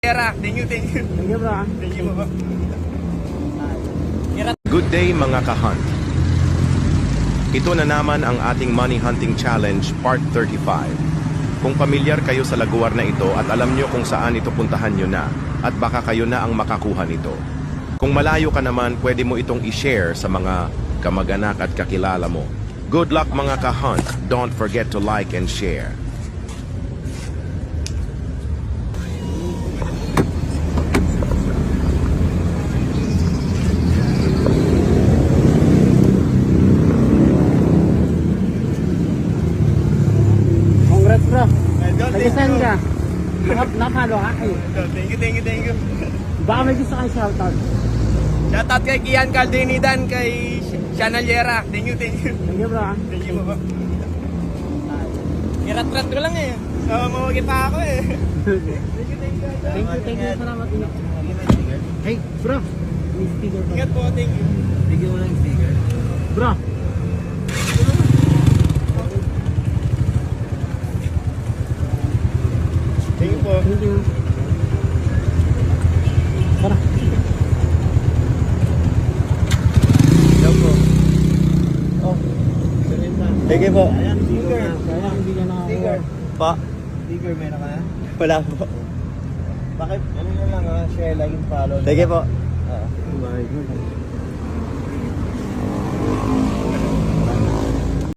Thank you, thank you. Thank you, bro. Thank you, bro. Good day mga ka-hunt. Ito na naman ang ating Money Hunting Challenge Part 35. Kung pamilyar kayo sa laguar na ito at alam nyo kung saan ito puntahan nyo na at baka kayo na ang makakuha nito. Kung malayo ka naman, pwede mo itong i-share sa mga kamag-anak at kakilala mo. Good luck mga ka-hunt. Don't forget to like and share. Congrats, bro. Thank Nag-send ka. Napalo ka kayo. you, thank you. Baka may gusto kang shoutout. Shoutout kay Kian Caldinidan, kay Chanalera. Thank you, thank you. Thank you, bro. Thank you, bro. Irat-rat ko lang eh. Mawagita ako eh. Thank you. Salamat. Hey, bro. May sticker pa. Ingat po, thank you. Bigyan mo lang sticker. Bro. Thank you po. Thank you. Tara. Hello po. Oh. Thank you po. Ayan, sticker. Sayang, hindi ka nakakuha. Sticker. Pa? Sticker, meron ka na? Wala po. Bakit? Ano na lang ha? Share, like, and follow. Thank you po. Bye.